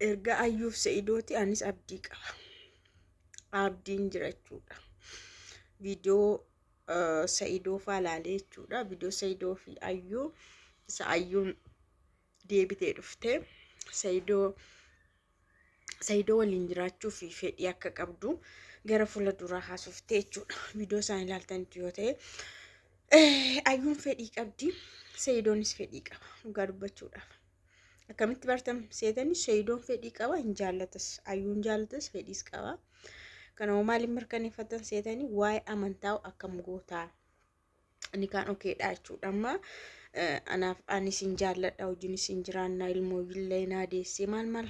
erga ayyuuf sa'idooti anis abdii qaba. Abdiin jira jechuudha. Viidiyoo sa'idoo faa ilaalee jechuudha. Viidiyoo sa'idoo fi ayyuu isa ayyuun deebitee dhuftee sa'idoo waliin jiraachuu fi fedhii akka qabdu gara fuula duraa haasoftee jechuudha. Viidiyoo isaan ilaaltanitti yoo ta'e ayyuun fedhii qabdi, sa'idoonis fedhii qaba dhugaa dubbachuudhaaf. Akkamitti bartam seetanii sa'idoon fedhii qaba hin jaallatas, ayyuun jaallatas fedhiis qaba. Kanaafuu maaliin mirkaneeffatan seetanii waa'ee amantaa akkam gootaa ni kaan okeedha jechuudha. Amma anaaf anis hin jaalladha hojiinis hin jiraanna ilmoo illee naa deessee maal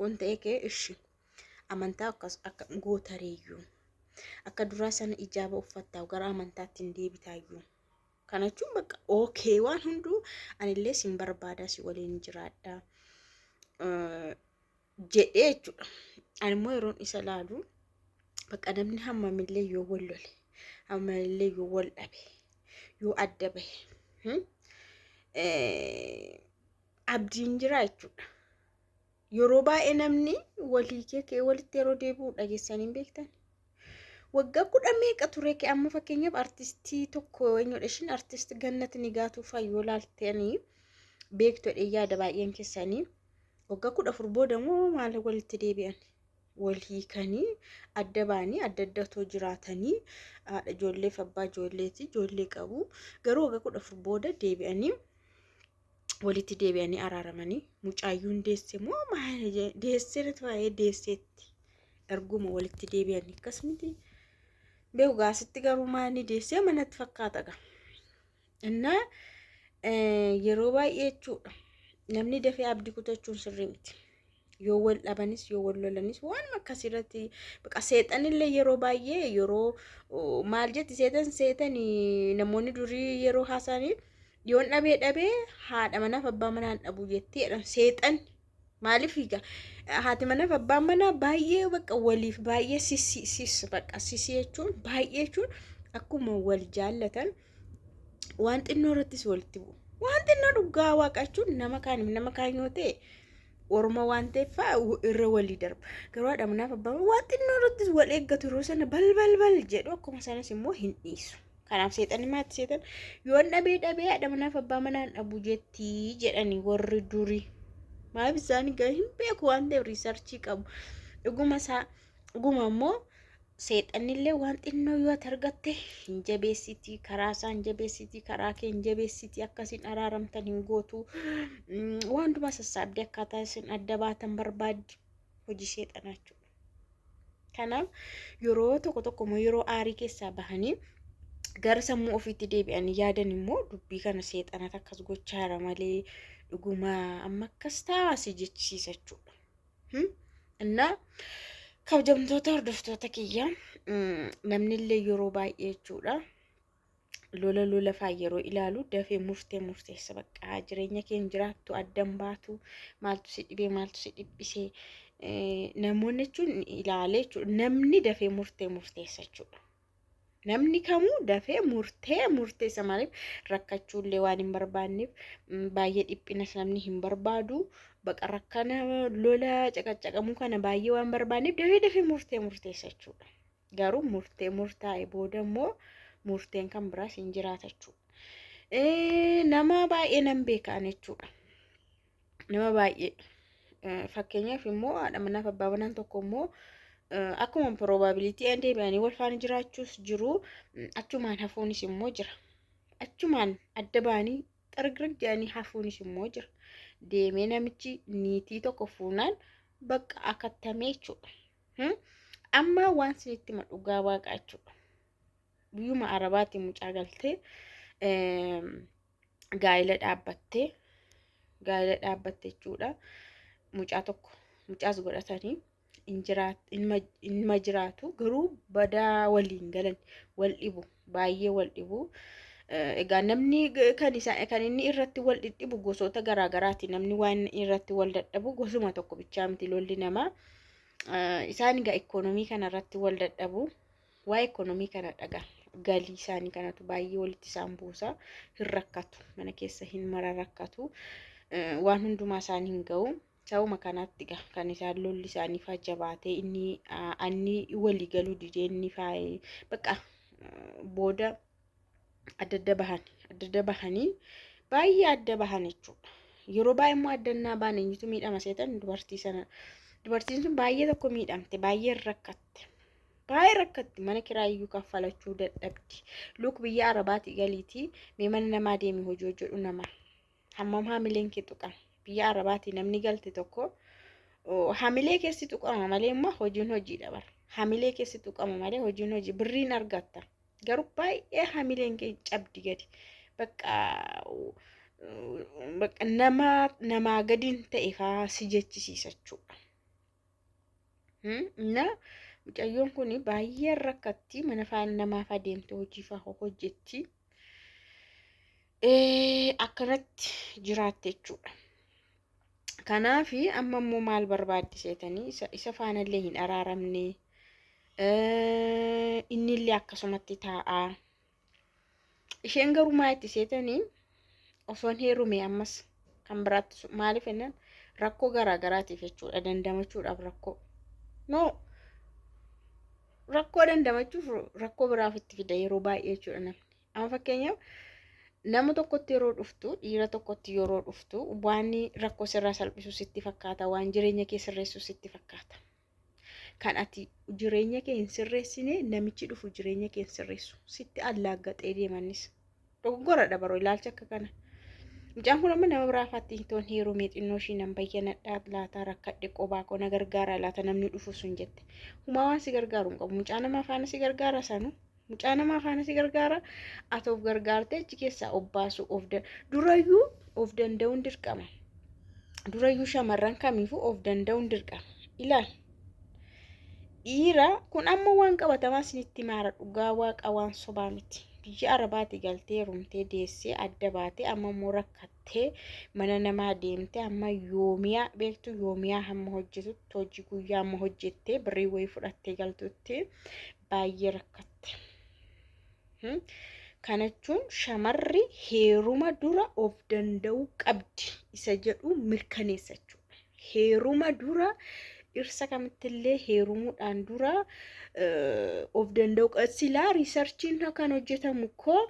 kun ta'e kee ishi amantaa akka gootareeyyuu akka duraa sana ijaaba uffattaa gara amantaatti hin deebitaayyuu. Kana jechuun bakka okay waan hunduu anillee sin barbaada si waliin jiraadha jedhee jechuudha. Ani immoo yeroon isa laalu bakka namni hammamillee yoo wal lole, hammamillee yoo wal dhabe, yoo adda bahe abdiin jira jechuudha. Yeroo baay'ee namni walii kee walitti yeroo deebi'u dhageessanii beektan. Waggaa 10 meeqa ture kee amma fakkeenyaaf artistii tokko eenyudha ishiin artist Gannat Nigaatuu fayyoo laaltanii beektodhe yaada baay'een keessanii waggaa 14 booda moo maal walitti deebi'an walii kanii adda baanii adda addatoo jiraatanii haadha ijoollee fi abbaa ijoolleeti ijoollee qabu garuu waggaa 14 booda deebi'anii walitti deebi'anii araaramanii mucaayyuun deesse moo maal deessee ta'ee deesseetti erguma walitti deebi'anii akkasumatti beeku gaasitti garuu maani deessee manatti fakkaata gaa. Innaa yeroo baay'ee jechuudha namni dafee abdii kutachuun sirrii miti. Yoo wal dhabanis yoo wal lolanis waan akkasirratti baqa seexanillee yeroo baay'ee yeroo maal jetti seexanii namoonni durii yeroo haasanii yoon dhabee haadha manaaf abbaa manaan dhabu jetteedha seexan maaliif hiika haati manaaf abbaa manaa baay'ee baqa waliif baay'ee sis baqa sisi jechuun baay'ee jechuun akkuma wal jaallatan waan xinnoo irrattis walitti bu'u. Waan xinnoo dhugaa waaqachuun nama kaan yoo ta'e orma waan ta'eef irra walii darba. Garuu haadha manaaf abbaa waan xinnoo irrattis wal eeggatu yeroo sana bal jedhu akkuma sanas immoo hin dhiisu. Kanaaf seexanni maatti seexan yoon dhabee haadha manaaf abbaa manaan dhabu jettii jedhanii warri durii. Maaf isaan hin beeku waan ta'eef riisarchii qabu. Dhuguma immoo seexannillee waan xinnoo yoo argatte hin jabeessiti karaa isaa hin jabeessiti karaa kee hin jabeessiti akkasiin araaramtan hin gootu. Waan hundumaa sassaabdee akkaataa isin adda baatan barbaaddi hojii seexanaa jechuudha. Kanaaf yeroo tokko immoo yeroo aarii keessaa bahanii gara sammuu ofiitti deebi'anii yaadan immoo dubbii kana seexanatu akkas gochaa jira malee dhuguma amma akkas taasii jechisiisa jechuudha. Innaa kabajamtoota hordoftoota kiyyaa namni illee yeroo baay'ee jechuudha lola faa yeroo ilaalu dafee murteessa bakka jireenya keenya jiraattu addan baatu maaltu si dhibee maaltu si dhibbisee namoonni jechuun ilaalee jechuudha namni dafee murteessa jechuudha. Namni kamuu dafee murteessa maaliif rakkachuullee waan hin barbaanneef baay'ee dhiphinas namni hin barbaadu baqa rakkana lola caqacaqamuu kana baay'ee waan barbaanneef dafee murteessa jechuudha. Garuu murtaa'e booda immoo murteen kan biraas hin jiraata jechuudha. Nama baay'ee nan beekan jechuudha. Nama baay'ee fakkeenyaaf immoo haadha manaaf abbaa manaan tokko immoo akkuma probability and deebi'anii wal faana jiraachuus jiru achumaan hafuunis immoo jira. Achumaan adda baanii xargirg jedhanii hafuunis immoo jira. Deemee namichi niitii tokko fuunaan bakka akattamee jechuudha. Amma waan sinitti dhugaa waaqaa jechuudha. Biyyuma Arabaatti mucaa galtee gaa'ela dhaabbattee jechuudha. Mucaas godhatanii ilma jiraatu garuu badaa waliin galan wal dhibu baay'ee wal dhibu. Egaa namni kan inni irratti wal dhidhibu gosoota garaagaraati. Namni waan irratti wal dadhabu gosuma tokko bichaa miti lolli namaa. Isaan egaa ikoonomii kana irratti wal dadhabu. Waa ikoonomii kana dhagaa galii isaanii kanatu baay'ee walitti isaan buusa. Hin rakkatu mana keessa hin mara rakkatu. Waan hundumaa isaanii hin ga'u. Sabuma kanaatti kan isaan lolli isaanii faa jabaatee inni walii galuu didee inni faa bakka booda adda bahanii baay'ee adda bahan jechuudha. Yeroo baay'ee immoo addannaa baan eenyutu miidhama seetan dubartiin sun baay'ee tokko miidhamte baay'ee rakkatti mana kiraayyuu kaffalachuu dadhabdi. Luuk biyya Arabaati galiitii mee mana namaa deemi hojii hojjedhu nama hammam haamileen kee tuqama biyya Arabaati namni galte tokko haamilee keessi tuqama malee immoo hojiin hojiidha bara haamilee keessi tuqama malee hojiin hojii birriin argatta garuu baay'ee haamileen kee cabdi gadi bakka namaa gadiin ta'e faa si jechisiisa jechuudha. Na mucayyoon kun baay'ee rakkatti mana faana namaaf adeemte hojii faa hojjetti. Akkanatti jiraatte jechuudha. Kanaaf amma immoo maal barbaaddiseetanii isa faanallee hin araaramne innillee akkasumatti taa'aa. Isheen garuu maa itti seetanii osoon heerume ammas kan biraatti maaliif jennaan rakkoo garaagaraatiif jechuudha dandamachuudhaaf rakkoo dandamachuuf rakkoo biraaf itti fida yeroo baay'ee jechuudha namni. Amma fakkeenyaaf nama tokkotti yeroo dhuftu dhiira tokkotti yeroo dhuftu waan rakkoo sirraa salphisu sitti fakkaata waan jireenya kee sirreessu sitti fakkaata. Kan ati jireenya kee hin sirreessine namichi dhufu jireenya kee hin sirreessu sitti allaaggatee deemanis dogoggoradha baroo ilaalcha akka kana. Mucaan kun amma nama biraafaatti toon heerumee xinnoo ishii nan bayyanadhaa laata rakkadhe qobaa koo na gargaara laata namni dhufu sun jette. Humaa waan si gargaaru hin qabu mucaa nama faana si gargaara sanu. Mucaa namaa faana si gargaara ati of gargaartee achi keessaa of baasu durayyuu of danda'uun dirqama. Durayyuu shamarran kamiifuu of danda'uun dirqama. Ilaal. Dhiira kun amma waan qabatamaa isinitti maara dhugaa waaqa waan sobaa miti. Biyya Arabaati galtee heerumtee deessee adda baatee amma immoo rakkattee mana namaa deemtee amma yoomiyaa beektu yoomiyaa hamma hojjetutti hojii guyyaa amma hojjettee birrii wayii fudhattee galtutti baay'ee rakkatte. Kana jechuun shamarri heeruma dura of danda'uu qabdi isa jedhu mirkaneessa jechuudha. Heeruma dura dhirsa kamittillee heerumuudhaan dura of danda'uu qabdi. Silaa riisarchiin kan hojjetamu koo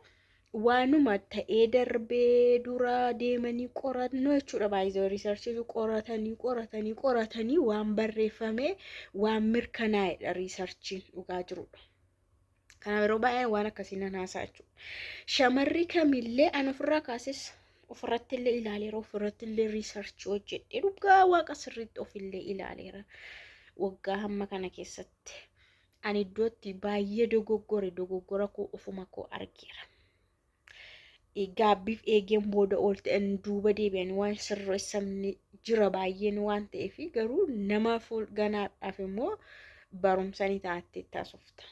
waanuma ta'ee darbee dura deemanii qorannoo jechuudha. Baay'ee riisarchiitu qoratanii waan barreeffame waan mirkanaa'edha riisarchiin dhugaa jirudha. Kana yeroo baay'ee waan akkasii nan haasa'a jechuudha. Shamarri kamillee an ofirraa kaases ofirrattillee ilaaleera ofirrattillee riisarchii hojjedhee dhugaa waaqa sirriitti ofillee ilaaleera. Waggaa hamma kana keessatti ani iddootti baay'ee dogoggora koo ofuma koo argeera. Gaabbiif eegeen booda oolta'an duuba deebi'an waan sirreessamni jira baay'een waan ta'eef garuu nama ganaadhaaf immoo barumsanii taa'attee taasifta.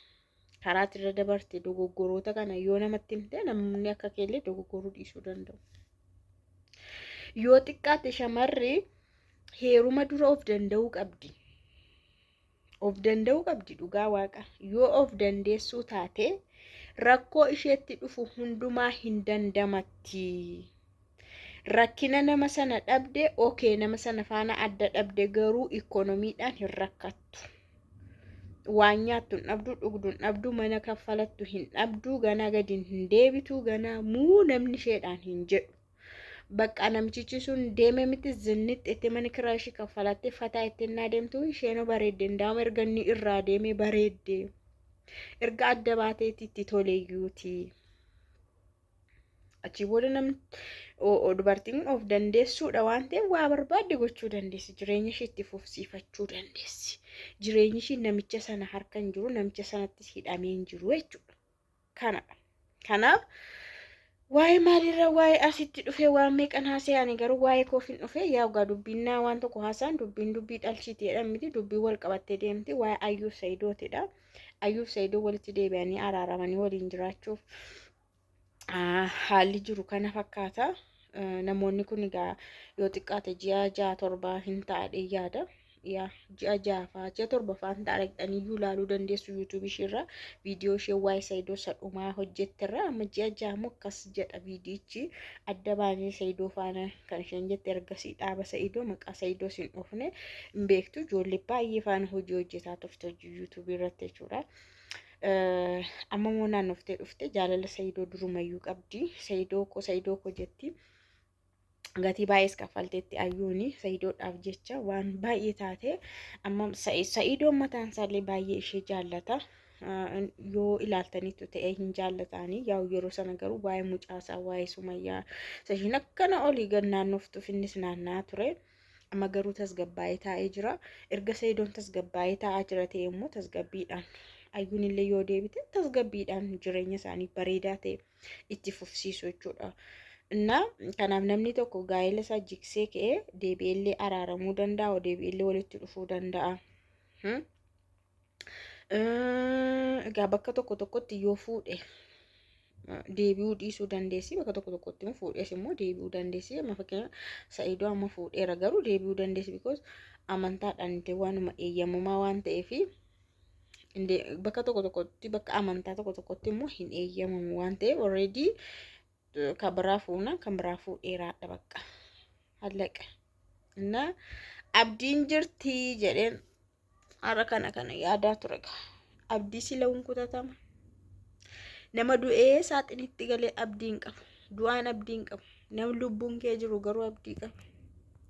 Karaatti irra dabarte dogoggoroota kana yoo namatti himte namni akka keellee dogoggoruu dhiisuu danda'u. Yoo xiqqaate shamarri heeruma dura of danda'uu qabdi. Of danda'uu qabdi dhugaa waaqa. Yoo of dandeessuu taate rakkoo isheetti dhufu hundumaa hin dandamatti. Rakkina nama sana dhabde nama sana faana adda dhabde garuu ikoonomiidhaan hin rakkattu. Waan nyaattu hin dhabdu dhugdu hin dhabdu mana kaffalattu hin dhabdu ganaa gadi hin deebitu ganaa muu namni isheedhaan hin jedhu. Bakka namtichi sun deeme miti zinnitti itti mana kiraa ishee kaffalattee fataa ittiin deemtu isheen bareedde ndaama erga inni irraa deeme bareedde erga adda baateetti itti toleeyyuuti. Achi booda namni dubartiin of dandeessuudha waan ta'eef waa barbaadde gochuu dandeessi. Jireenya ishee itti fufsiifachuu dandeessi. Jireenyi ishee namicha sana harka hin jiru namicha sanatti hidhamee hin jiru jechuudha. Kanadha. Kanaaf waa'ee maalirra waa'ee asitti dhufee waan meeqan haasa'anii garuu waa'ee koof hin dhufee yaa ugaa dubbinnaa waan tokko haasa'an dubbii dhalchitiidha miti dubbii wal qabattee deemti waa'ee Ayyuub Sa'idootidha. Ayyuub Sa'idoo walitti deebi'anii araaramanii waliin jiraachuuf haalli jiru kana fakkaata. Namoonni kun egaa yoo xiqqaate ji'a 6-7 hin taa'e yaada. yaa ji'a jaafaa ji'a torbafaan taa'anii iyyuu ilaaluu dandeessu YouTube isheerra viidiyoo ishee waa'ee Saayidoo sadhumaa hojjetterra amma ji'a jaamu akkas jedha viidiyichi adda baanee Saayidoo faana kan isheen jette ergasii dhaaba Saayidoo maqaa Saayidoo sin dhufne hin beektu ijoollee baay'ee faana hojii hojjetaa turte YouTube irratti jechuudha. Amma moo naannoftee dhufte jaalala Saayidoo durumayyuu qabdi Saayidoo ko jetti. Gatii baay'ees kaffalteetti ayyuuni Saayidoodhaaf jecha waan baay'ee taate amma Saayidoon mataan isaallee baay'ee ishee jaallata yoo ilaaltaniitu ta'e hin jaallatanii yaa'u yeroo sana garuu waa'ee mucaasaa waa'ee Sumayyaa sashiin akkana olii gad naannoftuuf innis naanna'aa ture amma garuu tasgabbaa'ee taa'ee jira erga Saayidoon tasgabbaa'ee taa'aa jira ta'e immoo tasgabbiidhaan ayyuun illee yoo deebite tasgabbiidhaan jireenya isaanii bareedaa ta'e itti fufsiisu jechuudha. እና kanaaf namni tokko gaa'ela isaa jiksee ka'ee deebi'ellee araaramuu danda'a deebi'ellee walitti dhufuu danda'a. Egaa bakka tokko tokkotti yoo fuudhe deebi'uu dhiisuu dandeessi bakka tokko tokkotti immoo fuudhees immoo deebi'uu dandeessi amma fakkeenyaaf Saayidoo amma fuudheera garuu deebi'uu dandeessi because amantaadhaan illee waanuma eeyyamamaa waan ta'eef bakka tokko tokkotti bakka amantaa tokko tokkotti immoo hin eeyyamamu waan ta'eef already kan biraa fuuna kan biraa fuudheeraadha bakka hallaqa እና abdiin jirti jedheen har'a kana yaadaa ture abdii sila'uun kutatama nama du'ee saaxinitti galee abdiin qabu du'aan abdiin qabu nama lubbuun kee jiru garuu abdii qaba.